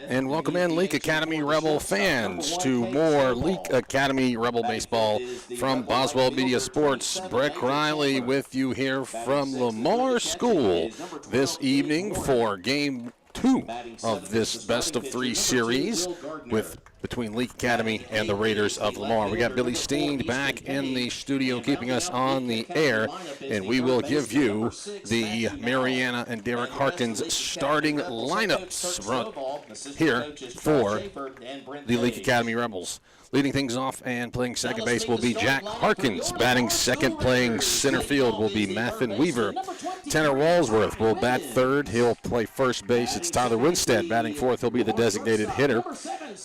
And welcome in, Leake Academy Rebel fans, to more Leake Academy Rebel baseball from Boswell Media Sports. Breck Riley with you here from Lamar School this evening for Game 2 of this best-of-3 series between Leake Academy and the Raiders of Lamar. We got Billy Steen back in the studio keeping us on the air, and we will give you the Mariana and Derek Harkins starting lineups here for the Leake Academy Rebels. Leading things off and playing second base will be Jack Harkins. Batting second, playing center field will be Mathen Weaver. Tanner Walsworth will bat third. He'll play first base. It's Tyler Winstead batting fourth. He'll be the designated hitter.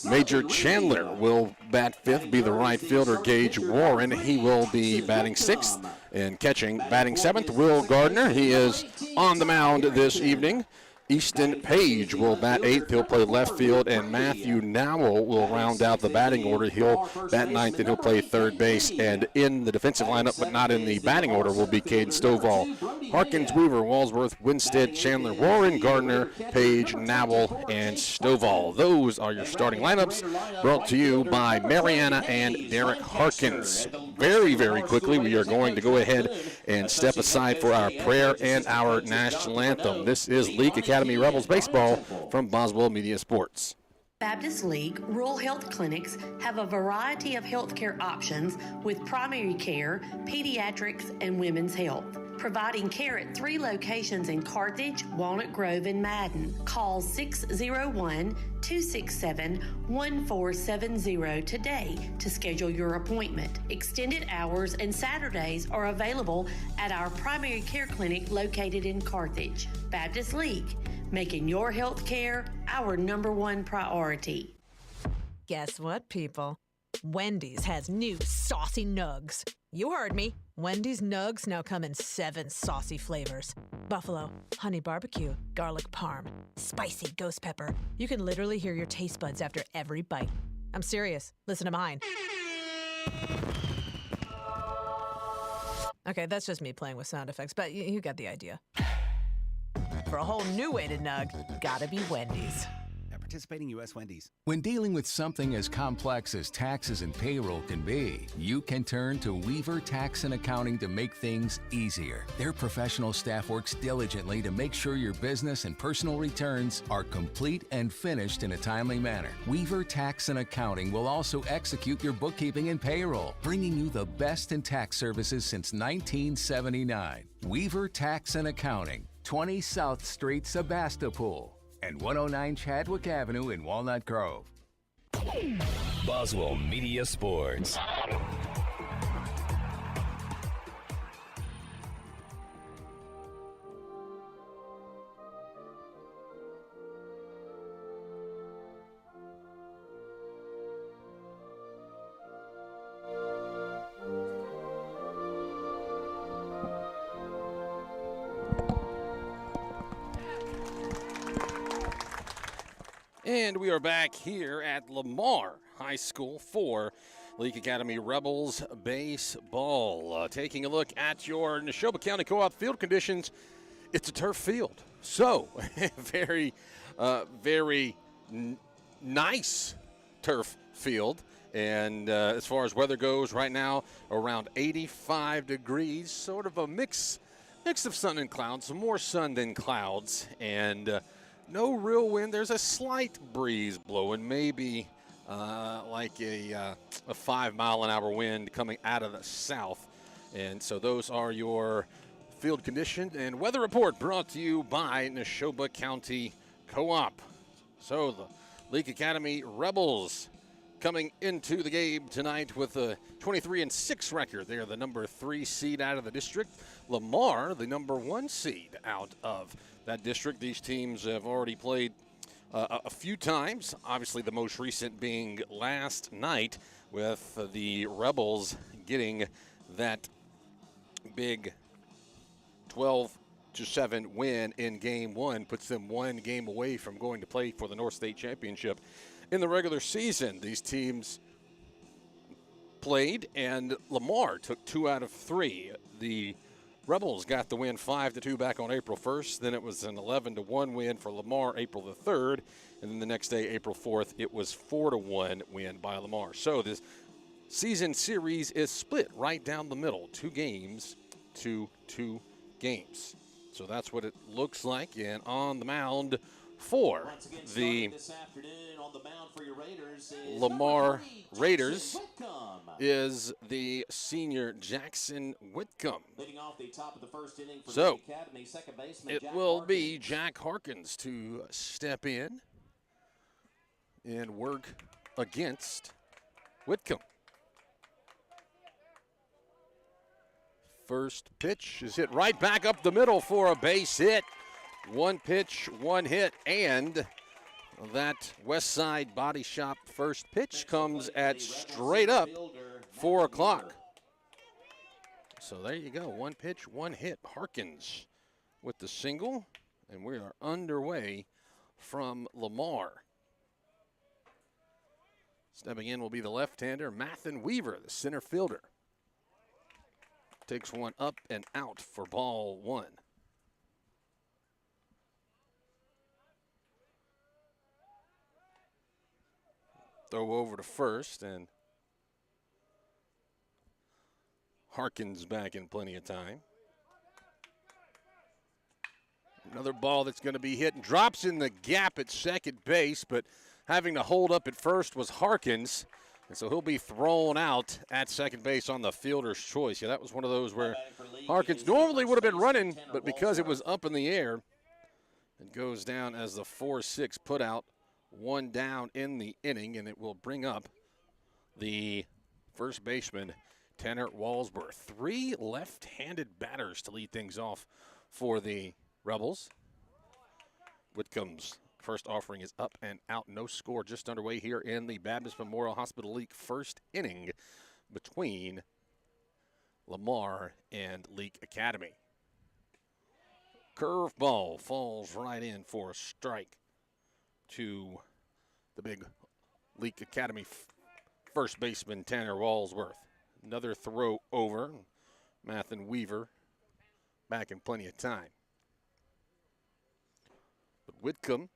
Major Chandler will bat fifth, be the right fielder. Gage Warren, he will be batting sixth and catching. Batting seventh, Will Gardner. He is on the mound this evening. Easton Page will bat eighth. He'll play left field, and Matthew Nowell will round out the batting order. He'll bat ninth, and he'll play third base. And in the defensive lineup, but not in the batting order, will be Caden Stovall. Harkins, Weaver, Walsworth, Winstead, Chandler, Warren, Gardner, Page, Nowell, and Stovall. Those are your starting lineups, brought to you by Mariana and Derek Harkins. Very, very quickly, we are going to go ahead and step aside for our prayer and our national anthem. This is Leake Academy Rebels Baseball from Boswell Media Sports. Baptist League Rural Health Clinics have a variety of healthcare options with primary care, pediatrics, and women's health. Providing care at 3 locations in Carthage, Walnut Grove, and Madden. Call 601-267-1470 today to schedule your appointment. Extended hours and Saturdays are available at our primary care clinic located in Carthage. Baptist League, making your health care our #1 priority. Guess what, people? Wendy's has new saucy nugs. You heard me. Wendy's nugs now come in 7 saucy flavors. Buffalo, honey barbecue, garlic parm, spicy ghost pepper. You can literally hear your taste buds after every bite. I'm serious. Listen to mine. Okay, that's just me playing with sound effects, but you got the idea. For a whole new way to nug, gotta be Wendy's. Participating U.S. Wendy's. When dealing with something as complex as taxes and payroll can be, you can turn to Weaver Tax and Accounting to make things easier. Their professional staff works diligently to make sure your business and personal returns are complete and finished in a timely manner. Weaver Tax and Accounting will also execute your bookkeeping and payroll, bringing you the best in tax services since 1979. Weaver Tax and Accounting, 20 South Street, Sebastopol, and 109 Chadwick Avenue in Walnut Grove. Boswell Media Sports. And we are back here at Lamar High School for Leake Academy Rebels baseball. Taking a look at your Neshoba County Co-op field conditions, it's a turf field. So, very nice turf field. And as far as weather goes, right now around 85 degrees, sort of a mix of sun and clouds, some more sun than clouds, and no real wind. There's a slight breeze blowing, maybe like a 5-mile-an-hour wind coming out of the south. And so those are your field condition and weather report brought to you by Neshoba County Co-op. So the Leake Academy Rebels coming into the game tonight with a 23-6 record. They are the number 3 seed out of the district. Lamar, the number 1 seed out of that district. These teams have already played a few times, obviously the most recent being last night with the Rebels getting that big 12-7 win in Game 1, puts them 1 game away from going to play for the North State Championship. In the regular season, these teams played, and Lamar took 2 out of 3. The Rebels got the win 5-2 back on April 1st. Then it was an 11-1 win for Lamar April the 3rd. And then the next day, April 4th, it was 4-1 win by Lamar. So this season series is split right down the middle. 2 games to 2 games. So that's what it looks like. And on the mound for the Lamar Raiders is the senior Jackson Whitcomb. So it will be Jack Harkins to step in and work against Whitcomb. First pitch is hit right back up the middle for a base hit. 1 pitch, 1 hit, and that West Side Body Shop first pitch comes at straight up 4 o'clock. So there you go, 1 pitch, 1 hit. Harkins with the single, and we are underway from Lamar. Stepping in will be the left-hander, Mathen Weaver, the center fielder. Takes one up and out for ball 1. Throw over to first, and Harkins back in plenty of time. Another ball that's going to be hit and drops in the gap at second base, but having to hold up at first was Harkins. And so he'll be thrown out at second base on the fielder's choice. Yeah, that was one of those where Harkins normally would have been running, but because it was up in the air, it goes down as the 4-6 put out. 1 down in the inning, and it will bring up the first baseman, Tanner Walsworth. 3 left-handed batters to lead things off for the Rebels. Whitcomb's first offering is up and out. No score just underway here in the Baptist Memorial Hospital League first inning between Lamar and Leake Academy. Curveball falls right in for a strike to the big Leake Academy first baseman, Tanner Walsworth. Another throw over. Mathen Weaver back in plenty of time. But Whitcomb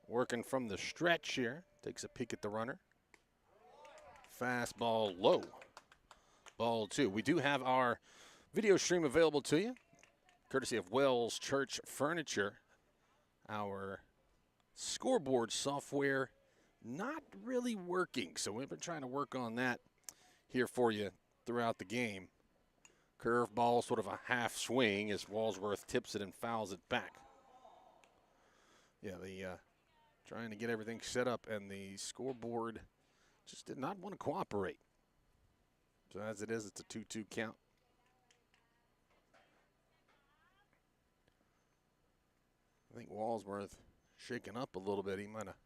working from the stretch here. Takes a peek at the runner. Fastball low. Ball 2. We do have our video stream available to you, courtesy of Wells Church Furniture. Our scoreboard software not really working, so we've been trying to work on that here for you throughout the game. Curveball, sort of a half swing as Walsworth tips it and fouls it back. Yeah, trying to get everything set up, and the scoreboard just did not want to cooperate. So as it is, it's a 2-2 count. I think Walsworth shaken up a little bit. He might have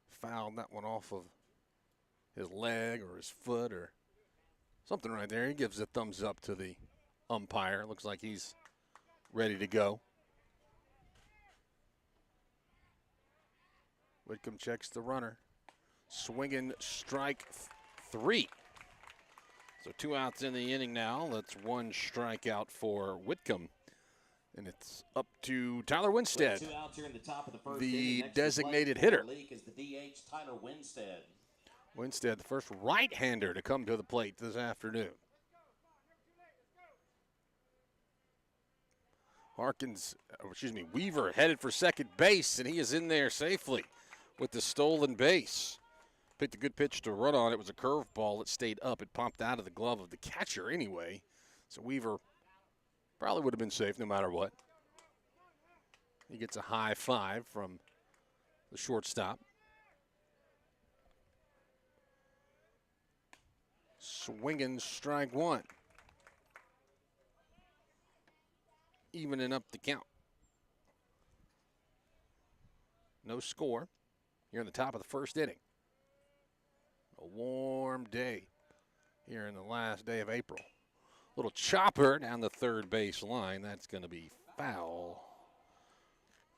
fouled that one off of his leg or his foot or something right there. He gives a thumbs up to the umpire. Looks like he's ready to go. Whitcomb checks the runner. Swinging strike 3. So 2 outs in the inning now. That's 1 strikeout for Whitcomb. And it's up to Tyler Winstead, the designated hitter. Winstead, the first right-hander to come to the plate this afternoon. Weaver headed for second base, and he is in there safely with the stolen base. Picked a good pitch to run on. It was a curveball that stayed up. It popped out of the glove of the catcher anyway. So Weaver probably would have been safe no matter what. He gets a high 5 from the shortstop. Swinging strike 1. Evening up the count. No score here in the top of the first inning. A warm day here in the last day of April. Little chopper down the third base line. That's going to be foul.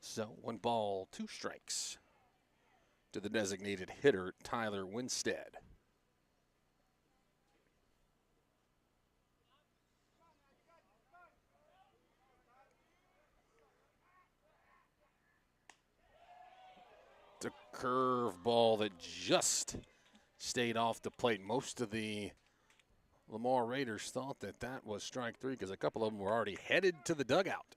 So 1 ball, 2 strikes to the designated hitter, Tyler Winstead. a curve ball that just stayed off the plate. Most of the Lamar Raiders thought that that was strike three because a couple of them were already headed to the dugout.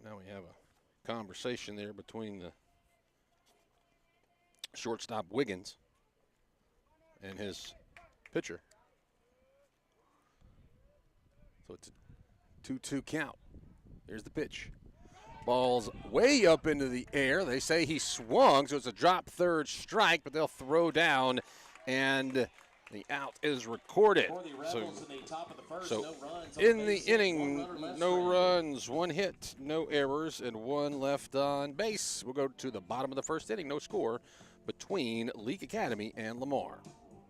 Now we have a conversation there between the shortstop Wiggins and his pitcher. So it's a 2-2 count. Here's the pitch. Ball's way up into the air. They say he swung, so it's a drop third strike, but they'll throw down, and the out is recorded. So in the inning, no runs, one hit, no errors, and one left on base. We'll go to the bottom of the first inning. No score between Leake Academy and Lamar.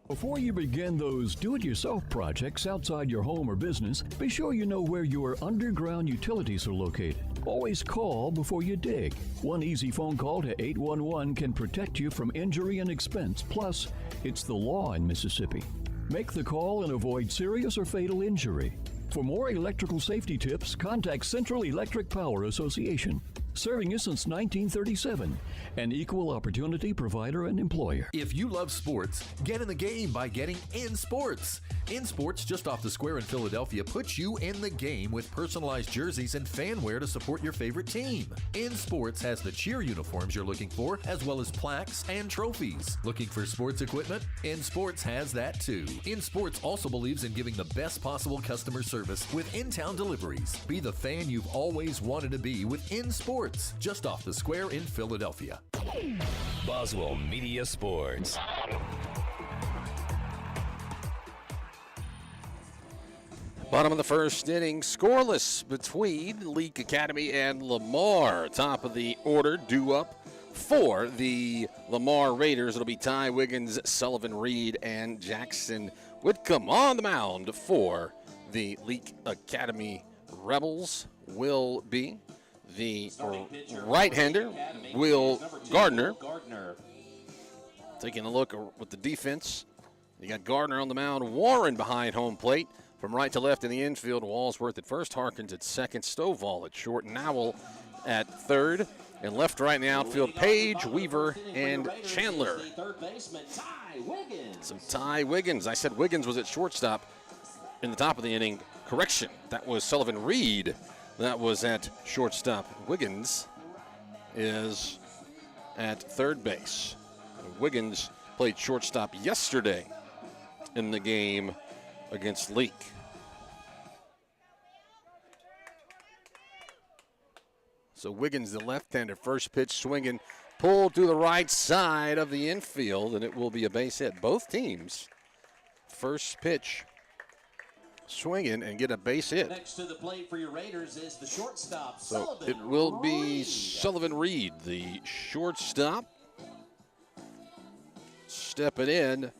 Before you begin those do-it-yourself projects outside your home or business, be sure you know where your underground utilities are located. Always call before you dig. One easy phone call to 811 can protect you from injury and expense. Plus, it's the law in Mississippi. Make the call and avoid serious or fatal injury. For more electrical safety tips, contact Central Electric Power Association. Serving you since 1937. An equal opportunity provider and employer. If you love sports, get in the game by getting In Sports. In Sports, just off the square in Philadelphia, puts you in the game with personalized jerseys and fan wear to support your favorite team. In Sports has the cheer uniforms you're looking for, as well as plaques and trophies. Looking for sports equipment? In Sports has that too. In Sports also believes in giving the best possible customer service with in-town deliveries. Be the fan you've always wanted to be with In Sports, just off the square in Philadelphia. Boswell Media Sports. Bottom of the first inning, scoreless between Leake Academy and Lamar. Top of the order, due up for the Lamar Raiders. It'll be Ty Wiggins, Sullivan Reed, and Jackson Whitcomb. On the mound for the Leake Academy Rebels will be the right-hander, Will Gardner. Taking a look with the defense, you got Gardner on the mound, Warren behind home plate. From right to left in the infield, Walsworth at first, Harkins at second, Stovall at short, Nowell at third, and left to right in the outfield, Page, Weaver, and Chandler. So Ty Wiggins, I said Wiggins was at shortstop in the top of the inning. Correction, that was Sullivan Reed. That was at shortstop. Wiggins is at third base. Wiggins played shortstop yesterday in the game against Leake. So Wiggins, the left-hander, first pitch swinging, pulled to the right side of the infield, and it will be a base hit. Both teams, first pitch swinging and get a base hit. Next to the plate for your Raiders is the shortstop, So Sullivan it will be Reed. Sullivan Reed, the shortstop. Stepping in.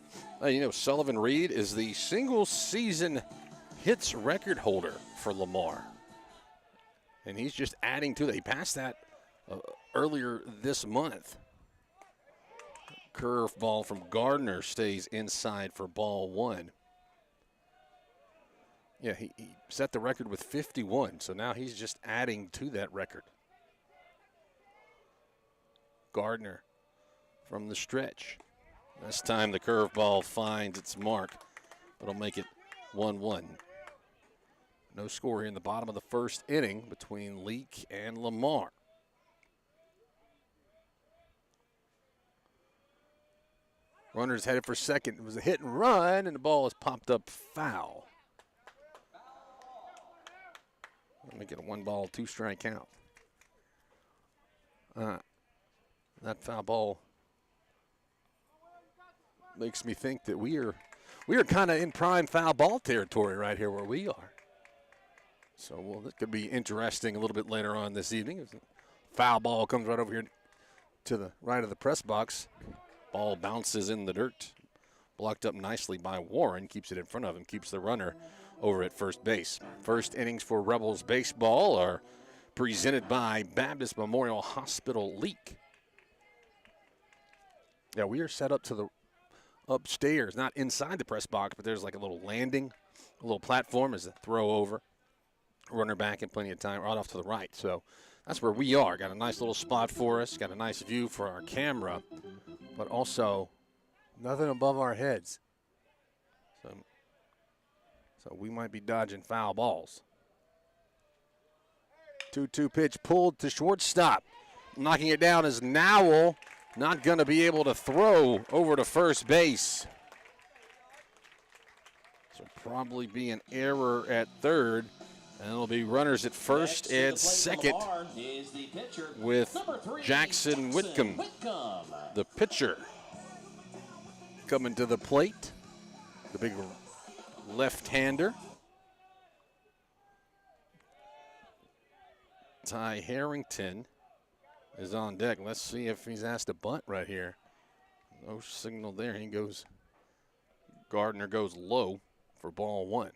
You know, Sullivan Reed is the single-season hits record holder for Lamar. And he's just adding to that. He passed that earlier this month. Curve ball from Gardner stays inside for ball one. Yeah, he set the record with 51, so now he's just adding to that record. Gardner from the stretch. This time the curveball finds its mark. It'll make it 1-1. No score here in the bottom of the first inning between Leake and Lamar. Runner's headed for second. It was a hit and run, and the ball is popped up foul. Let me get a 1-ball, 2-strike count. That foul ball makes me think that we are kind of in prime foul ball territory right here where we are. So, well, that could be interesting a little bit later on this evening. Foul ball comes right over here to the right of the press box. Ball bounces in the dirt. Blocked up nicely by Warren. Keeps it in front of him. Keeps the runner over at first base. First innings for Rebels baseball are presented by Baptist Memorial Hospital Leake. Yeah, we are set up to the upstairs, not inside the press box, but there's like a little landing, a little platform as a throw over. Runner back in plenty of time, right off to the right. So That's where we are. Got a nice little spot for us. Got a nice view for our camera, but also nothing above our heads. So we might be dodging foul balls. 2-2 pitch pulled to shortstop. Knocking it down is Nowell. Not going to be able to throw over to first base. So probably be an error at third. And it'll be runners at first and second with Jackson Whitcomb, the pitcher, coming to the plate. The big left-hander. Ty Harrington is on deck. Let's see if he's asked to bunt right here. No signal there. He goes, Gardner goes low for ball one.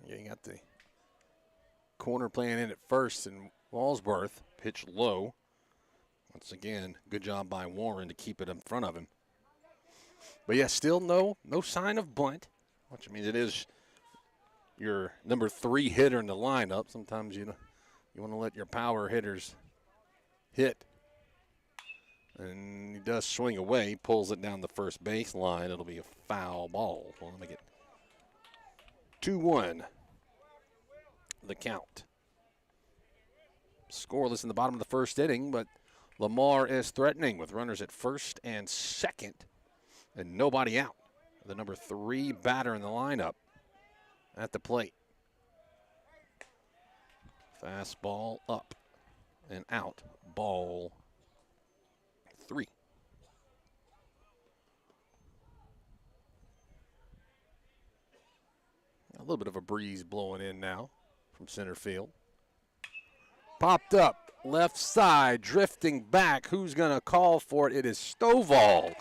Yeah, you got the corner playing in at first, and Walsworth pitch low. Once again, good job by Warren to keep it in front of him. But yeah, still no sign of bunt, which means it is your number 3 hitter in the lineup. Sometimes you want to let your power hitters hit. And he does swing away, pulls it down the first base line. It'll be a foul ball. Well, let me get 2-1. The count. Scoreless in the bottom of the first inning, but Lamar is threatening with runners at first and second and nobody out. The number 3 batter in the lineup at the plate. Fastball up and out. Ball 3. A little bit of a breeze blowing in now from center field. Popped up, left side, drifting back. Who's going to call for it? It is Stovall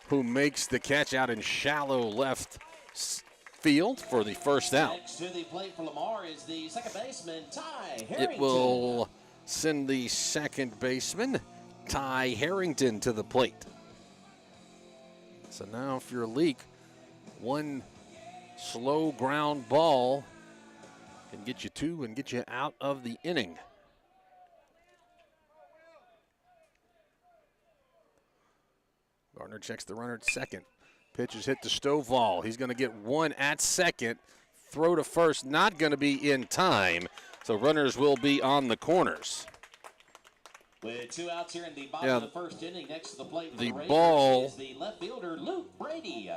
who makes the catch out in shallow left field for the first out. Next to the plate for Lamar is the second baseman, Ty Harrington. It will send the second baseman, Ty Harrington, to the plate. So now if you're Leake, one slow ground ball can get you 2 and get you out of the inning. Gardner checks the runner at second. Pitch is hit to Stovall. He's going to get 1 at second. Throw to first, not going to be in time. So runners will be on the corners. With 2 outs here in the bottom of the first inning, next to the plate for the Raiders ball is the left fielder, Luke Brady.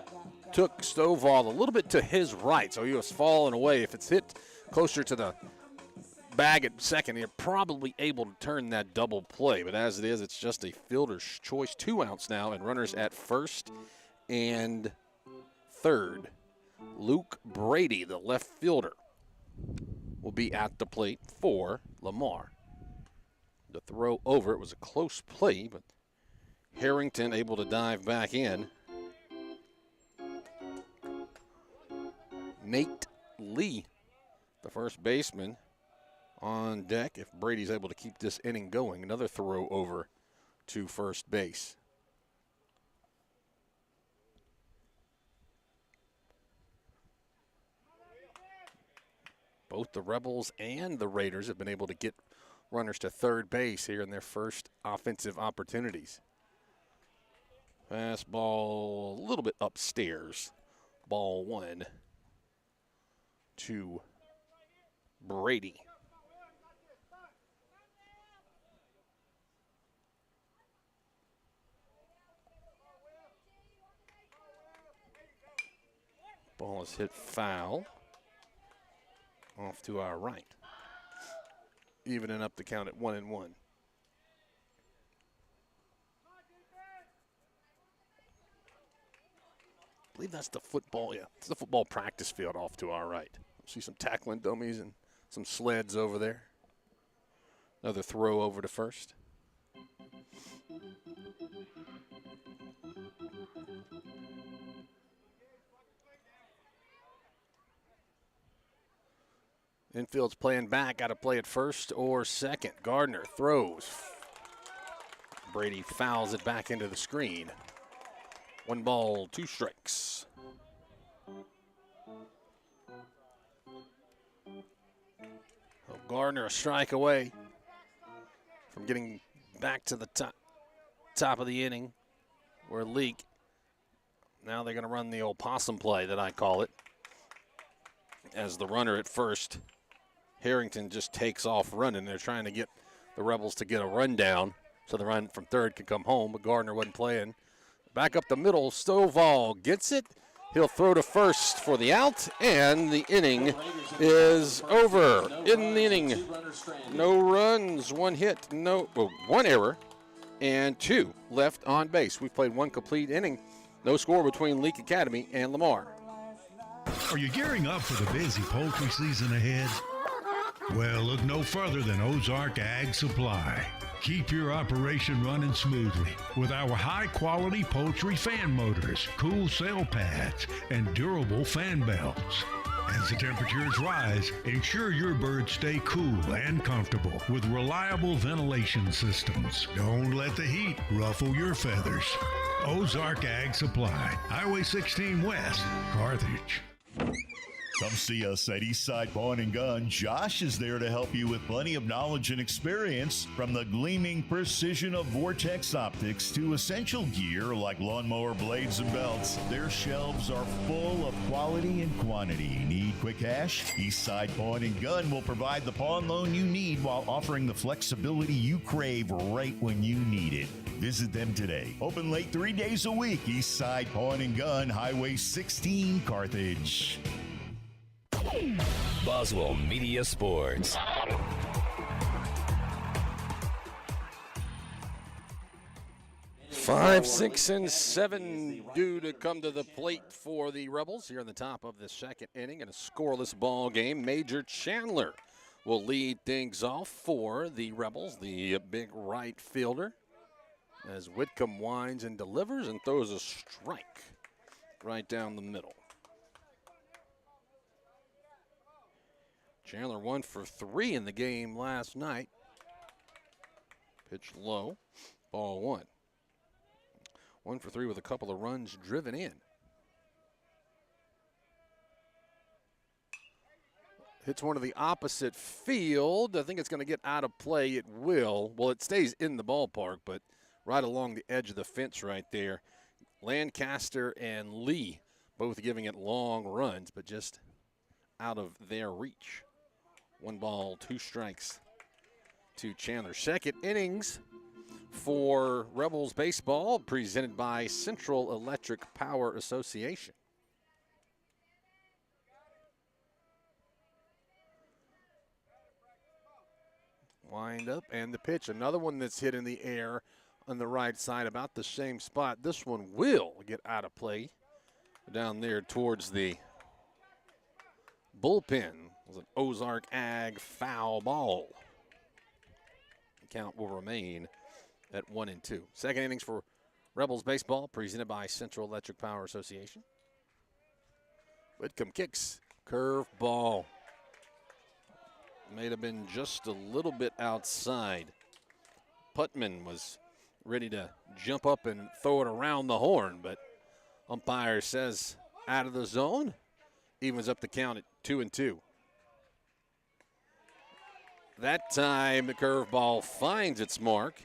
Took Stovall a little bit to his right, so he was falling away. If it's hit closer to the bag at second, you're probably able to turn that double play. But as it is, it's just a fielder's choice. 2 outs now, and runners at first and third. Luke Brady, the left fielder, will be at the plate for Lamar. The throw over, it was a close play, but Harrington able to dive back in. Nate Lee, the first baseman, on deck if Brady's able to keep this inning going. Another throw over to first base. Both the Rebels and the Raiders have been able to get runners to third base here in their first offensive opportunities. Fastball a little bit upstairs. Ball 1 to Brady. Ball is hit foul. Off to our right. Evening up the count at 1-1. I believe that's the football, it's the football practice field off to our right. See some tackling dummies and some sleds over there. Another throw over to first. Infield's playing back, got to play it first or second. Gardner throws. Brady fouls it back into the screen. 1 ball, 2 strikes. So Gardner a strike away from getting back to the top of the inning where Leake. Now they're going to run the old possum play that I call it. As the runner at first, Harrington just takes off running. They're trying to get the Rebels to get a run down so the run from third could come home, but Gardner wasn't playing. Back up the middle, Stovall gets it. He'll throw to first for the out, and the inning is over. In the inning, no runs, 1 hit, one error, and 2 left on base. We've played 1 complete inning. No score between Leake Academy and Lamar. Are you gearing up for the busy poultry season ahead? Well, look no further than Ozark Ag Supply. Keep your operation running smoothly with our high-quality poultry fan motors, cool cell pads, and durable fan belts. As the temperatures rise, ensure your birds stay cool and comfortable with reliable ventilation systems. Don't let the heat ruffle your feathers. Ozark Ag Supply, Highway 16 West, Carthage. Come see us at Eastside Pawn and Gun. Josh is there to help you with plenty of knowledge and experience, from the gleaming precision of Vortex optics to essential gear like lawnmower blades and belts. Their shelves are full of quality and quantity. Need quick cash? Eastside Pawn and Gun will provide the pawn loan you need while offering the flexibility you crave right when you need it. Visit them today. Open late 3 days a week. Eastside Pawn and Gun, Highway 16, Carthage. Boswell Media Sports. Five, 6, and 7 due to come to the plate for the Rebels here in the top of the second inning in a scoreless ball game. Major Chandler will lead things off for the Rebels, the big right fielder, as Whitcomb winds and delivers and throws a strike right down the middle. Chandler 1 for 3 in the game last night. Pitch low, ball 1. 1 for 3 with a couple of runs driven in. Hits one to the opposite field. I think it's going to get out of play. It will. Well, it stays in the ballpark, but right along the edge of the fence right there. Lancaster and Lee both giving it long runs, but just out of their reach. 1 ball, 2 strikes to Chandler. Second innings for Rebels baseball, presented by Central Electric Power Association. Wind up and the pitch. Another one that's hit in the air on the right side, about the same spot. This one will get out of play down there towards the bullpen. It was an Ozark Ag foul ball. The count will remain at 1-2. Second innings for Rebels baseball, presented by Central Electric Power Association. Whitcomb kicks, curve ball. May have been just a little bit outside. Putman was ready to jump up and throw it around the horn, but umpire says out of the zone. Evens up the count at 2-2. That time the curveball finds its mark,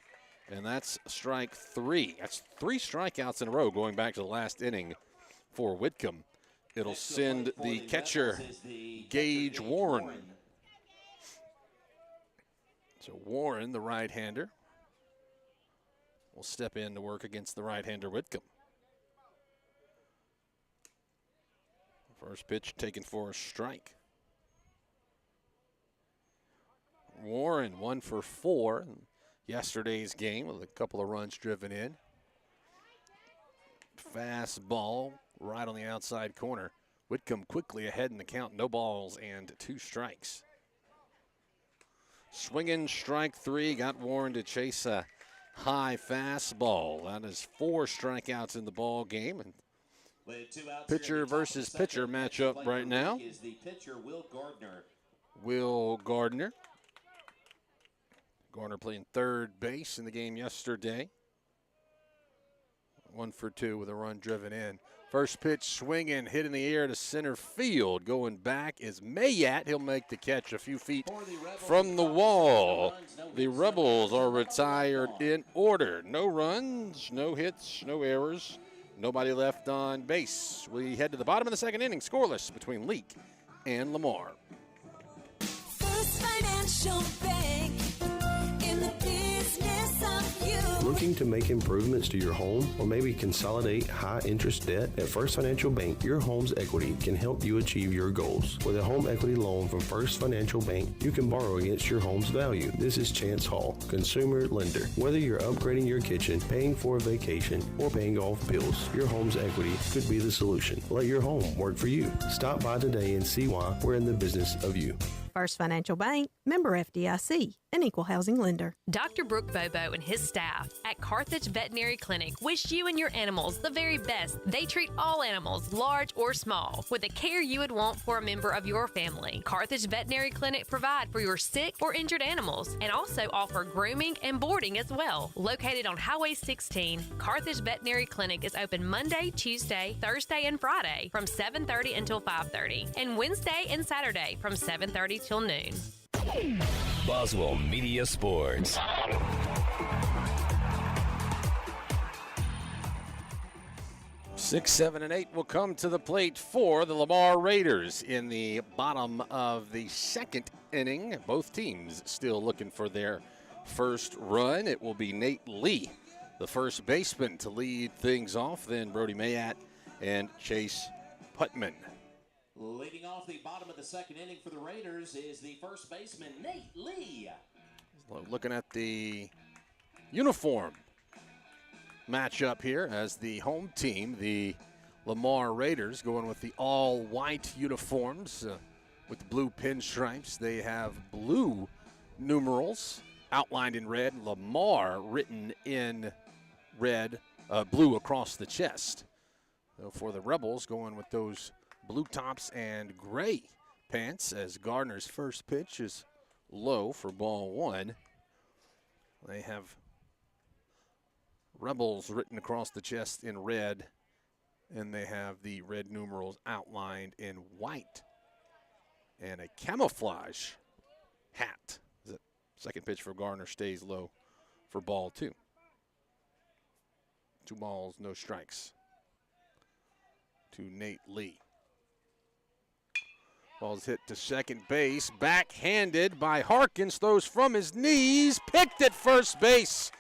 and that's strike 3. That's 3 strikeouts in a row going back to the last inning for Whitcomb. It'll send the catcher, Gage Warren. So Warren, the right-hander, will step in to work against the right-hander Whitcomb. First pitch taken for a strike. Warren 1 for 4 in yesterday's game with a couple of runs driven in. Fastball right on the outside corner. Whitcomb quickly ahead in the count. No balls and 2 strikes. Swinging strike 3. Got Warren to chase a high fastball. That is 4 strikeouts in the ball game. And pitcher versus pitcher matchup right now. Is the pitcher Will Gardner. Will Gardner. Gardner playing third base in the game yesterday. 1 for 2 with a run driven in. First pitch swinging, hit in the air to center field. Going back is Mayat. He'll make the catch a few feet from the wall. The Rebels are retired in order. No runs, no hits, no errors, nobody left on base. We head to the bottom of the second inning, scoreless between Leake and Lamar. First Financial Bank, in the business of you. Looking to make improvements to your home or maybe consolidate high-interest debt? At First Financial Bank, your home's equity can help you achieve your goals. With a home equity loan from First Financial Bank, you can borrow against your home's value. This is Chance Hall, consumer lender. Whether you're upgrading your kitchen, paying for a vacation, or paying off bills, your home's equity could be the solution. Let your home work for you. Stop by today and see why we're in the business of you. First Financial Bank, member FDIC, an equal housing lender. Dr. Brooke Bobo and his staff at Carthage Veterinary Clinic wish you and your animals the very best. They treat all animals, large or small, with the care you would want for a member of your family. Carthage Veterinary Clinic provide for your sick or injured animals and also offer grooming and boarding as well. Located on Highway 16, Carthage Veterinary Clinic is open Monday, Tuesday, Thursday, and Friday from 7:30 until 5:30, and Wednesday and Saturday from 7:30 till noon. Boswell Media Sports. Six, 7, and 8 will come to the plate for the Lamar Raiders in the bottom of the second inning. Both teams still looking for their first run. It will be Nate Lee, the first baseman, to lead things off. Then Brody Mayat and Chase Putman. Leading off the bottom of the second inning for the Raiders is the first baseman, Nate Lee. Looking at the uniform matchup here as the home team, the Lamar Raiders, going with the all-white uniforms with the blue pinstripes. They have blue numerals outlined in red, Lamar written in red, blue across the chest. So for the Rebels, going with those blue tops and gray pants, as Gardner's first pitch is low for ball one. They have Rebels written across the chest in red, and they have the red numerals outlined in white. And a camouflage hat. The second pitch for Gardner stays low for ball two. 2 balls, no strikes to Nate Lee. Ball's hit to second base, backhanded by Harkins, throws from his knees, picked at first base.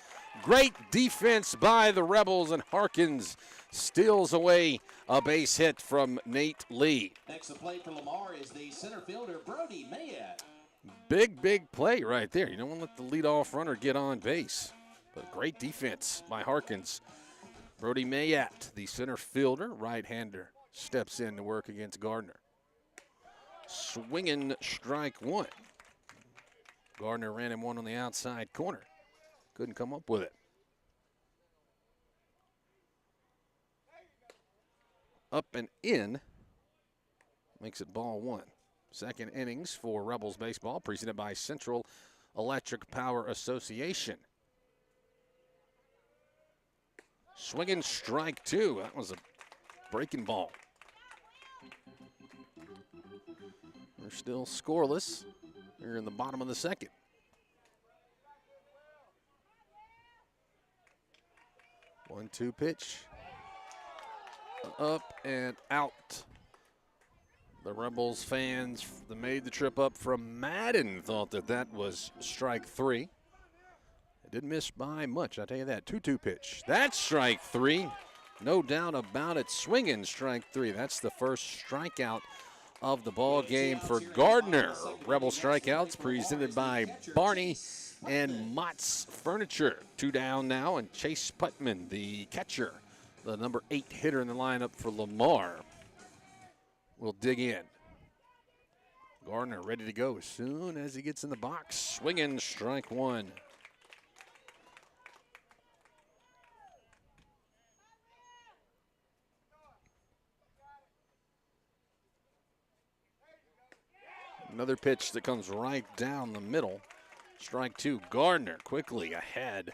Great defense by the Rebels, and Harkins steals away a base hit from Nate Lee. Next to play for Lamar is the center fielder, Brody Mayat. Big play right there. You don't want to let the leadoff runner get on base. But great defense by Harkins. Brody Mayat, the center fielder, right-hander, steps in to work against Gardner. Swinging strike one. Gardner ran him one on the outside corner. Couldn't come up with it. Up and in. Makes it ball one. Second innings for Rebels baseball, presented by Central Electric Power Association. Swinging strike two. That was a breaking ball. We're still scoreless here in the bottom of the second. One-two pitch. Up and out. The Rebels fans that made the trip up from Madden thought that was strike three. It didn't miss by much, I'll tell you that. 2-2 pitch. That's strike three. No doubt about it. Swinging strike three. That's the first strikeout of the ball game for Gardner. Rebel strikeouts presented by Barney and Mott's Furniture. 2 down now, and Chase Putman, the catcher, the number 8 hitter in the lineup for Lamar, will dig in. Gardner ready to go as soon as he gets in the box. Swinging strike one. Another pitch that comes right down the middle. Strike two. Gardner quickly ahead.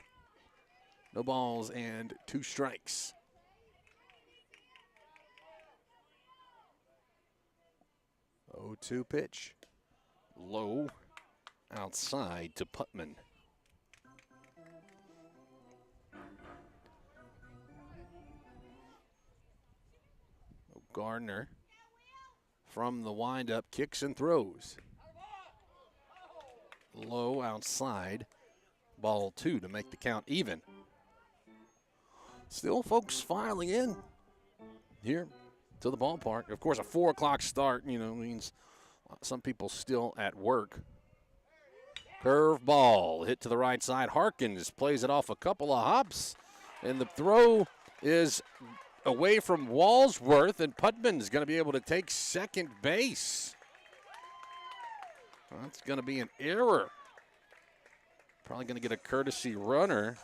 No balls and 2 strikes. 0-2 pitch. Low outside to Putman. Gardner from the windup kicks and throws. Low outside. Ball 2 to make the count even. Still folks filing in here to the ballpark. Of course, a 4 o'clock start, means some people still at work. Curve ball hit to the right side. Harkins plays it off a couple of hops, and the throw is away from Walsworth, and Putman's going to be able to take second base. That's going to be an error. Probably going to get a courtesy runner.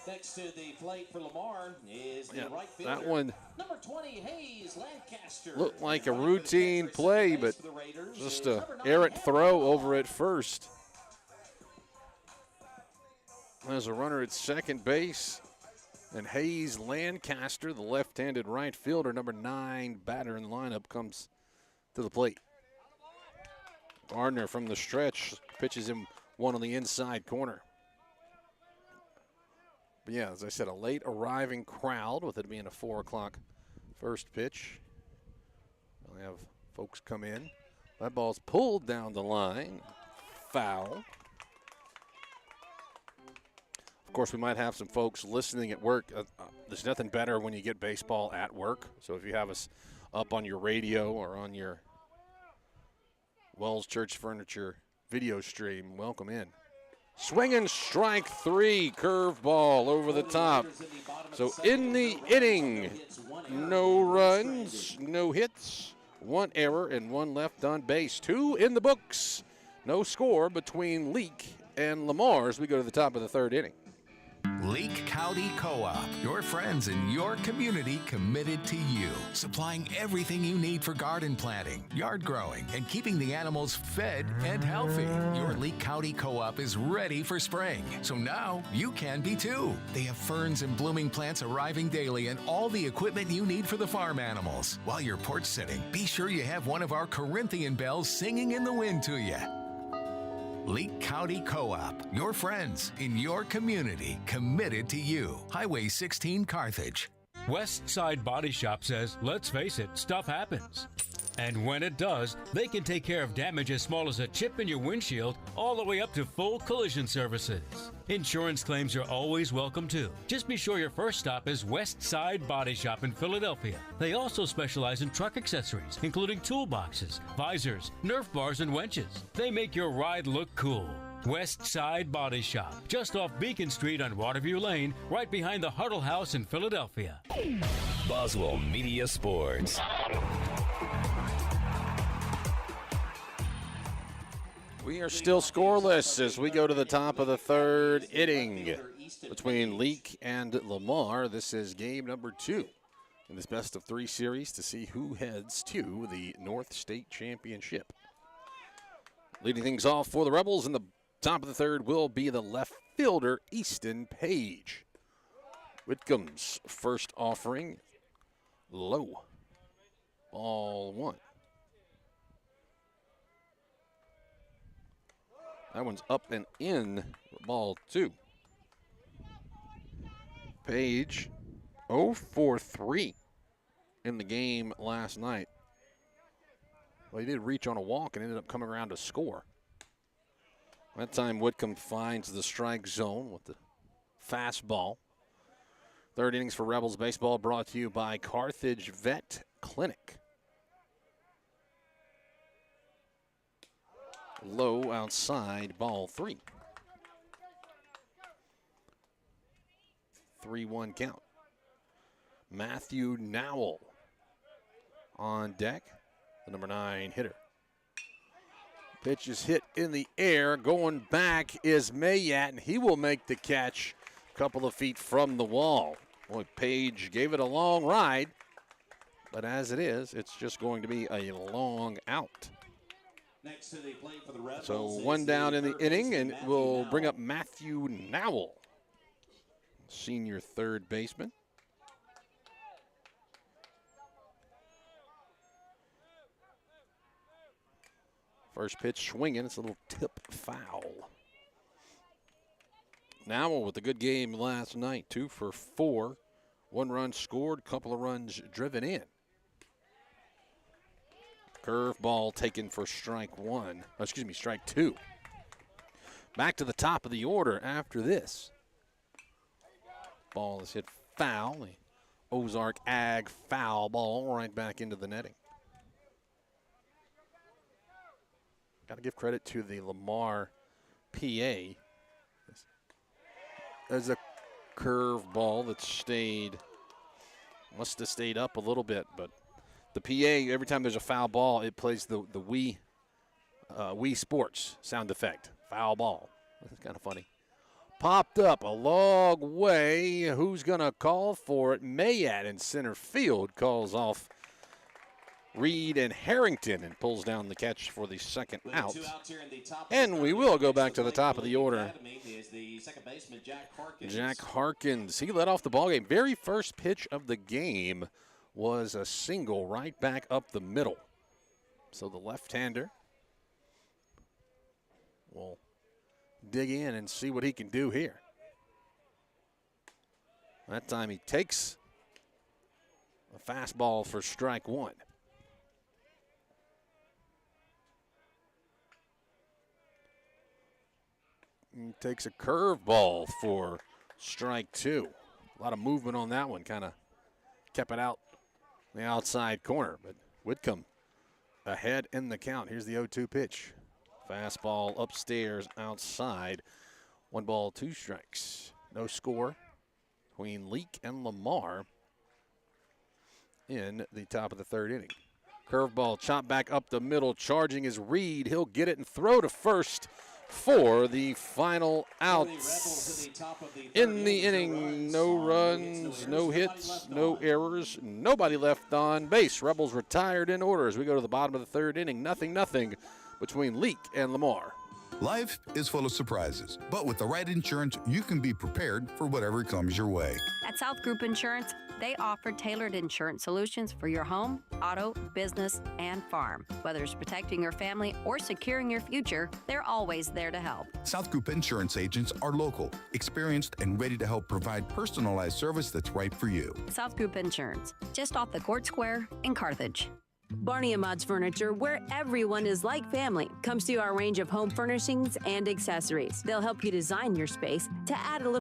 Next to the plate for Lamar is the right fielder. That one number 20, Hayes Lancaster. Looked like a routine play, but just an errant throw over at first. There's a runner at second base. And Hayes Lancaster, the left-handed right fielder, number 9 batter in the lineup, comes to the plate. Gardner from the stretch pitches him one on the inside corner. But yeah, as I said, a late arriving crowd with it being a 4 o'clock first pitch. We'll have folks come in. That ball's pulled down the line. Foul. Of course, we might have some folks listening at work. There's nothing better when you get baseball at work. So if you have us up on your radio or on your Wells Church Furniture video stream, welcome in. Swinging strike 3, curveball over the top. So in the inning, no runs, no hits, 1 error, and 1 left on base. 2 in the books. No score between Leake and Lamar as we go to the top of the 3rd inning. Leake County Co-op, your friends in your community committed to you. Supplying everything you need for garden planting, yard growing, and keeping the animals fed and healthy. Your Leake County Co-op is ready for spring, so now you can be too. They have ferns and blooming plants arriving daily and all the equipment you need for the farm animals. While you're porch sitting, be sure you have one of our Corinthian bells singing in the wind to you. Leake County Co-op, your friends in your community, committed to you. Highway 16 Carthage. West Side Body Shop says, let's face it, stuff happens. And when it does, they can take care of damage as small as a chip in your windshield all the way up to full collision services. Insurance claims are always welcome too. Just be sure your first stop is West Side Body Shop in Philadelphia. They also specialize in truck accessories, including toolboxes, visors, Nerf bars, and winches. They make your ride look cool. West Side Body Shop, just off Beacon Street on Waterview Lane, right behind the Huddle House in Philadelphia. Boswell Media Sports. We are still scoreless as we go to the top of the 3rd inning between Leake and Lamar. This is game number 2 in this best-of-3 series to see who heads to the North State Championship. Leading things off for the Rebels in the top of the 3rd will be the left fielder, Easton Page. Whitcomb's first offering, low. Ball 1. That one's up and in, ball 2. Page 0 for 3 in the game last night. Well, he did reach on a walk and ended up coming around to score. That time Whitcomb finds the strike zone with the fastball. 3rd innings for Rebels baseball brought to you by Carthage Vet Clinic. Low outside, ball 3. 3-1 count. Matthew Nowell on deck, the number 9 hitter. Pitch is hit in the air. Going back is Mayat, and he will make the catch a couple of feet from the wall. Boy, Page gave it a long ride, but as it is, it's just going to be a long out. Next to the plate for the Rebels, so 1 down in the inning, and we'll bring up Matthew Nowell, senior 3rd baseman. First pitch swinging. It's a little tip foul. Now with a good game last night, 2 for 4. 1 run scored, couple of runs driven in. Curveball taken for strike 2. Back to the top of the order after this. Ball is hit foul. The Ozark Ag foul ball right back into the netting. Got to give credit to the Lamar PA. There's a curveball that must have stayed up a little bit, but the PA, every time there's a foul ball, it plays the Wii Sports sound effect. Foul ball. That's kind of funny. Popped up a long way. Who's going to call for it? Mayat in center field calls off Reed and Harrington and pulls down the catch for the second out. And we will go back to the top of the order. Jack Harkins, he led off the ballgame. Very first pitch of the game was a single right back up the middle. So the left-hander will dig in and see what he can do here. That time he takes a fastball for strike 1. He takes a curveball for strike 2. A lot of movement on that one. Kind of kept it out the outside corner. But Whitcomb ahead in the count. Here's the 0-2 pitch. Fastball upstairs outside. 1 ball, 2 strikes. No score between Leake and Lamar in the top of the 3rd inning. Curveball chopped back up the middle. Charging is Reed. He'll get it and throw to first for the final out. In the inning, no runs, no hits, no errors, nobody left on base. Rebels retired in order as we go to the bottom of the 3rd inning. 0-0 between Leake and Lamar. Life is full of surprises, but with the right insurance, you can be prepared for whatever comes your way. At South Group Insurance, they offer tailored insurance solutions for your home, auto, business, and farm. Whether it's protecting your family or securing your future, they're always there to help. South Group Insurance agents are local, experienced, and ready to help provide personalized service that's right for you. South Group Insurance, just off the Court Square in Carthage. Barney & Mott's Furniture, where everyone is like family, comes to you our range of home furnishings and accessories. They'll help you design your space to add a little